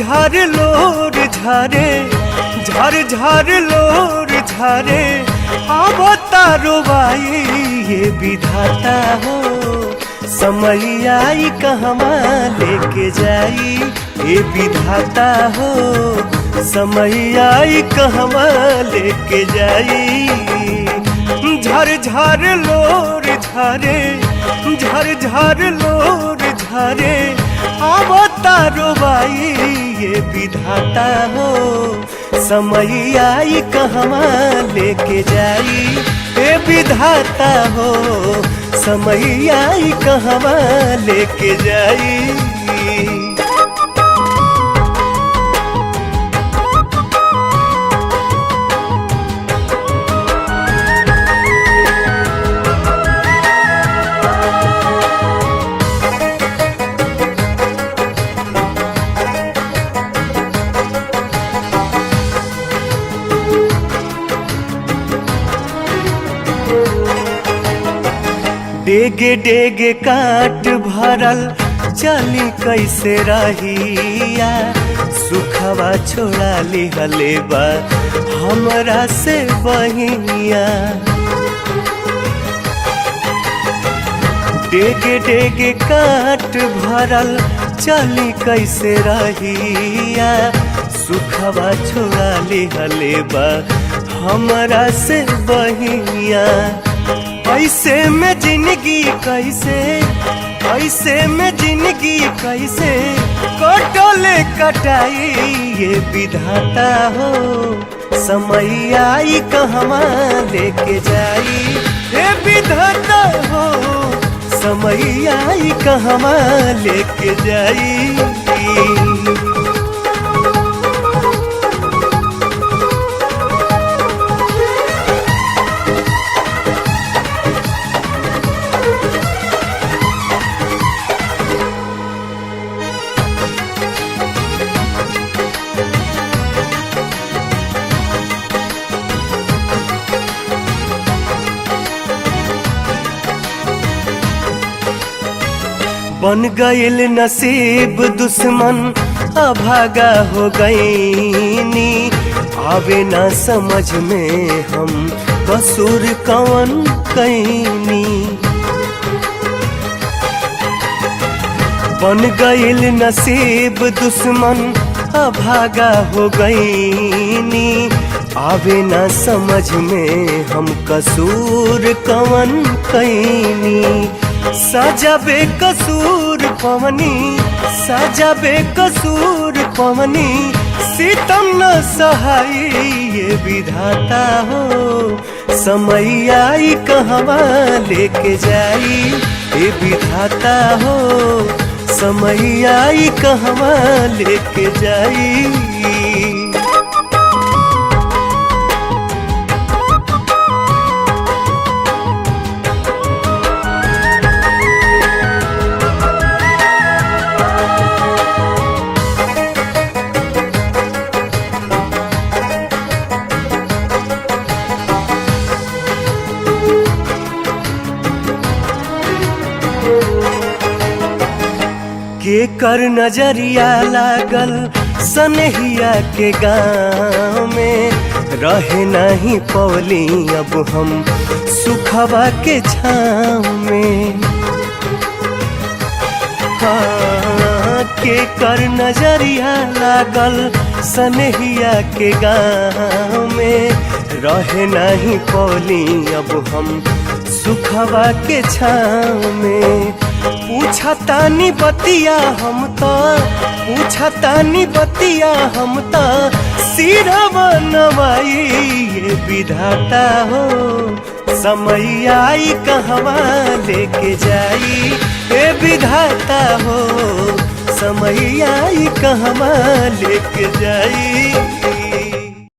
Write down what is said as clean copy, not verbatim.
झार लोर झारे, झार झार लोर झारे, अब तारो बाई ये विधाता हो। समय आई कहवा लेके जाई ये विधाता हो। समय आई कहवा लेके जाई। झर झर लोर झारे, झर झर लोर झारे, अब तारो बाई ये विधाता हो। समय आई कहवा लेके जाई ये विधाता हो। समय आई कहवा लेके जाई। डेगे डेगे काट भरल चली कैसे रहिया। सुखवा छोड़ा लिहले बा हमरा से बहिया। डेगे डेगे काट भरल चली कैसे रहिया। सुखवा छोड़ा लिहले बा हमरा से बहिया। ऐसे में जिंदगी कैसे, ऐसे में जिंदगी कैसे कटले कटाई ये विधाता हो। समय आई कहवा लेके जाई ये विधाता हो। समय आई कहवा लेके जाई। बन गईल नसीब दुश्मन अभागा हो गईनी। आवे ना समझ में हम कसूर कौन कैनी। बन गईल नसीब दुश्मन अभागा हो गईनी। आवे ना समझ में हम कसूर कौन कैनी। सजा बेकसूर पवनी, सजा बेकसूर पवनी, सितम न सहाई ये विधाता हो। समय आई कहवा लेके जाई ये विधाता हो। समय आई कहवा लेके जाई। के कर नजरिया लागल सनहिया के गाँव में। रहे नहीं पौली अब हम सुखवा के छाँव में। हाँ, के कर नजरिया लागल सनहिया के गाँव में। रहे नहीं पौली अब हम सुखवा के छाँव में। पूछतानी बतिया हम तो, पूछतानी बतिया हम तो, सिरवा नवाई ये विधाता हो। समय आई कहवा लेके जाई ये विधाता हो। समय आई कहवा लेके जाई।